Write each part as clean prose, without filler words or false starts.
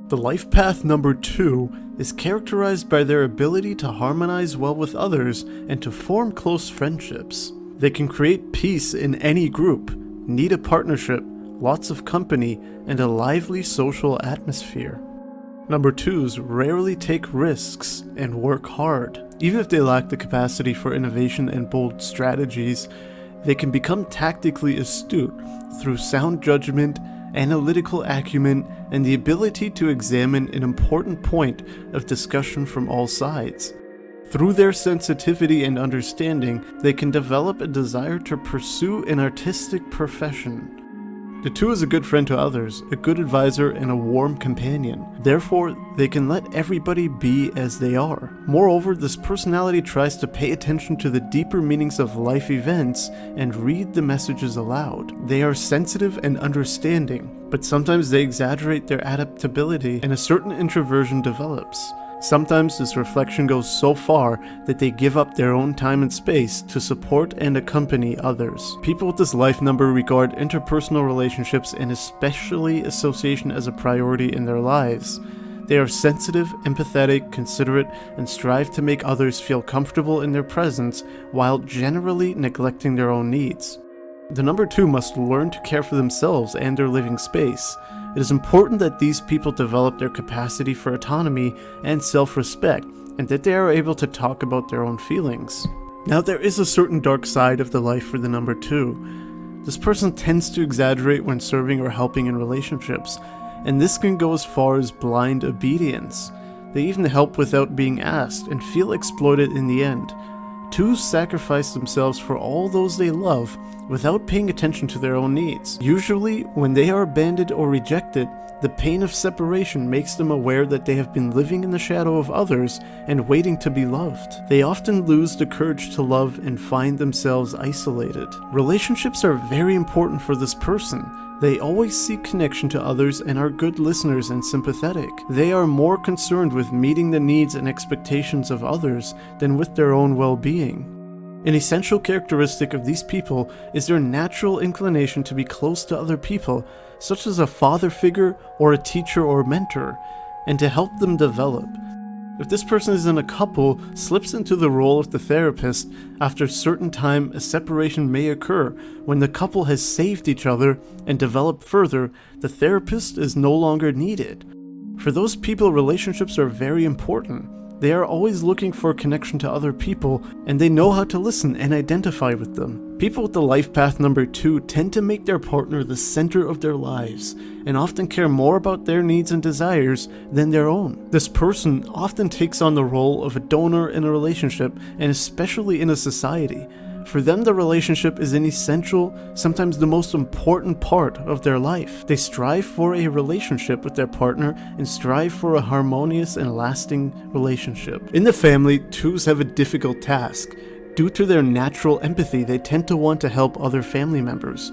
The life path number 2 is characterized by their ability to harmonize well with others and to form close friendships. They can create peace in any group, need a partnership, lots of company, and a lively social atmosphere. Number 2s rarely take risks and work hard. Even if they lack the capacity for innovation and bold strategies, they can become tactically astute through sound judgment, analytical acumen, and the ability to examine an important point of discussion from all sides. Through their sensitivity and understanding, they can develop a desire to pursue an artistic profession. The 2 is a good friend to others, a good advisor, and a warm companion. Therefore, they can let everybody be as they are. Moreover, this personality tries to pay attention to the deeper meanings of life events and read the messages aloud. They are sensitive and understanding, but sometimes they exaggerate their adaptability and a certain introversion develops. Sometimes this reflection goes so far that they give up their own time and space to support and accompany others. People with this life number regard interpersonal relationships and especially association as a priority in their lives. They are sensitive, empathetic, considerate, and strive to make others feel comfortable in their presence while generally neglecting their own needs. The number 2 must learn to care for themselves and their living space. It is important that these people develop their capacity for autonomy and self-respect, and that they are able to talk about their own feelings. Now, there is a certain dark side of the life for the number 2. This person tends to exaggerate when serving or helping in relationships, and this can go as far as blind obedience. They even help without being asked and feel exploited in the end. 2s sacrifice themselves for all those they love without paying attention to their own needs. Usually, when they are abandoned or rejected, the pain of separation makes them aware that they have been living in the shadow of others and waiting to be loved. They often lose the courage to love and find themselves isolated. Relationships are very important for this person. They always seek connection to others and are good listeners and sympathetic. They are more concerned with meeting the needs and expectations of others than with their own well-being. An essential characteristic of these people is their natural inclination to be close to other people, such as a father figure or a teacher or mentor, and to help them develop. If this person is in a couple, slips into the role of the therapist, after a certain time a separation may occur. When the couple has saved each other and developed further, the therapist is no longer needed. For those people, relationships are very important. They are always looking for a connection to other people, and they know how to listen and identify with them. People with the life path number 2 tend to make their partner the center of their lives, and often care more about their needs and desires than their own. This person often takes on the role of a donor in a relationship, and especially in a society. For them, the relationship is an essential, sometimes the most important part of their life. They strive for a relationship with their partner and strive for a harmonious and lasting relationship. In the family, 2s have a difficult task. Due to their natural empathy, they tend to want to help other family members.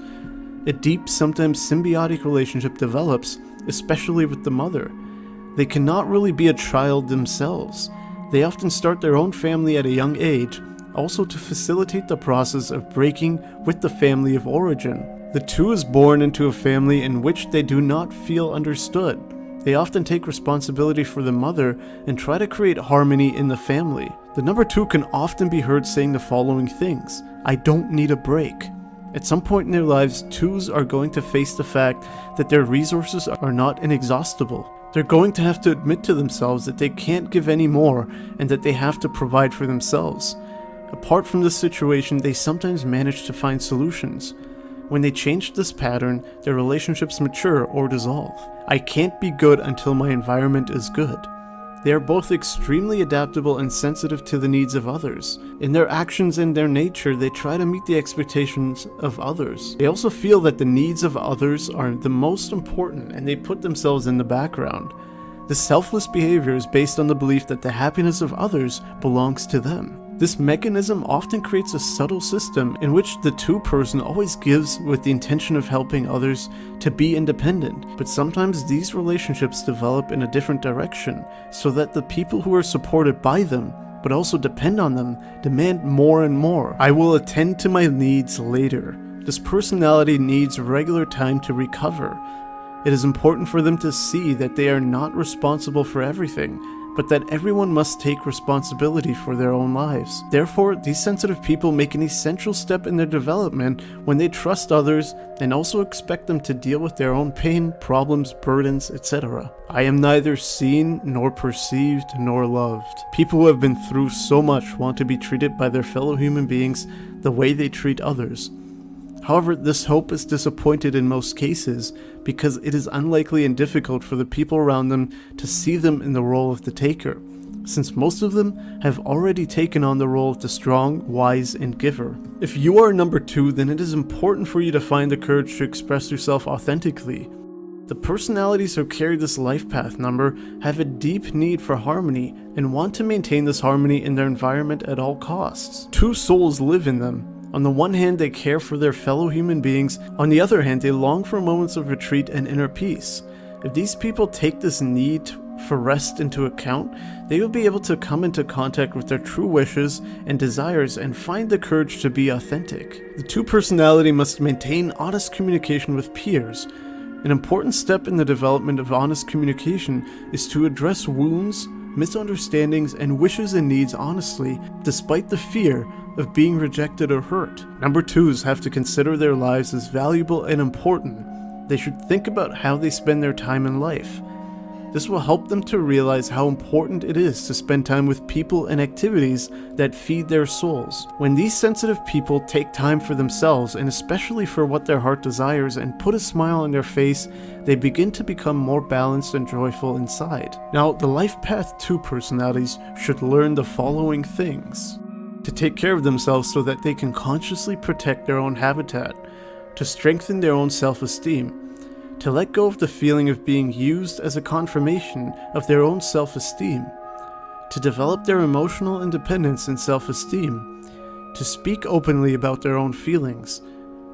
A deep, sometimes symbiotic relationship develops, especially with the mother. They cannot really be a child themselves. They often start their own family at a young age, also to facilitate the process of breaking with the family of origin. The 2 is born into a family in which they do not feel understood. They often take responsibility for the mother and try to create harmony in the family. The number 2 can often be heard saying the following things: "I don't need a break." At some point in their lives, 2s are going to face the fact that their resources are not inexhaustible. They're going to have to admit to themselves that they can't give any more and that they have to provide for themselves. Apart from this situation, they sometimes manage to find solutions. When they change this pattern, their relationships mature or dissolve. I can't be good until my environment is good. They are both extremely adaptable and sensitive to the needs of others. In their actions and their nature, they try to meet the expectations of others. They also feel that the needs of others are the most important, and they put themselves in the background. This selfless behavior is based on the belief that the happiness of others belongs to them. This mechanism often creates a subtle system in which the 2 person always gives with the intention of helping others to be independent, but sometimes these relationships develop in a different direction, so that the people who are supported by them, but also depend on them, demand more and more. "I will attend to my needs later." This personality needs regular time to recover. It is important for them to see that they are not responsible for everything, but that everyone must take responsibility for their own lives. Therefore, these sensitive people make an essential step in their development when they trust others and also expect them to deal with their own pain, problems, burdens, etc. I am neither seen nor perceived nor loved. People who have been through so much want to be treated by their fellow human beings the way they treat others. However, this hope is disappointed in most cases because it is unlikely and difficult for the people around them to see them in the role of the taker, since most of them have already taken on the role of the strong, wise, and giver. If you are number 2, then it is important for you to find the courage to express yourself authentically. The personalities who carry this life path number have a deep need for harmony and want to maintain this harmony in their environment at all costs. 2 souls live in them. On the one hand, they care for their fellow human beings. On the other hand, they long for moments of retreat and inner peace. If these people take this need for rest into account, they will be able to come into contact with their true wishes and desires and find the courage to be authentic. The 2 personality must maintain honest communication with peers. An important step in the development of honest communication is to address wounds, misunderstandings, and wishes and needs honestly, despite the fear of being rejected or hurt. Number 2s have to consider their lives as valuable and important. They should think about how they spend their time in life. This will help them to realize how important it is to spend time with people and activities that feed their souls. When these sensitive people take time for themselves, and especially for what their heart desires, and put a smile on their face, they begin to become more balanced and joyful inside. Now, the Life Path 2 personalities should learn the following things: to take care of themselves so that they can consciously protect their own habitat, to strengthen their own self-esteem, to let go of the feeling of being used as a confirmation of their own self-esteem, to develop their emotional independence and self-esteem, to speak openly about their own feelings,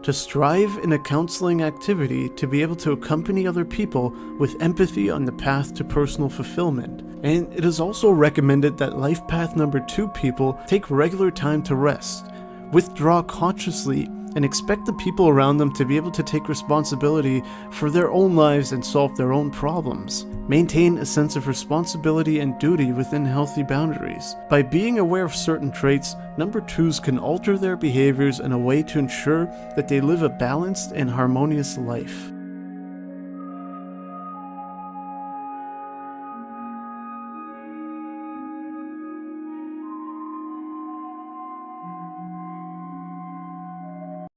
to strive in a counseling activity to be able to accompany other people with empathy on the path to personal fulfillment. And it is also recommended that Life Path number 2 people take regular time to rest, withdraw consciously, and expect the people around them to be able to take responsibility for their own lives and solve their own problems. Maintain a sense of responsibility and duty within healthy boundaries. By being aware of certain traits, number 2s can alter their behaviors in a way to ensure that they live a balanced and harmonious life.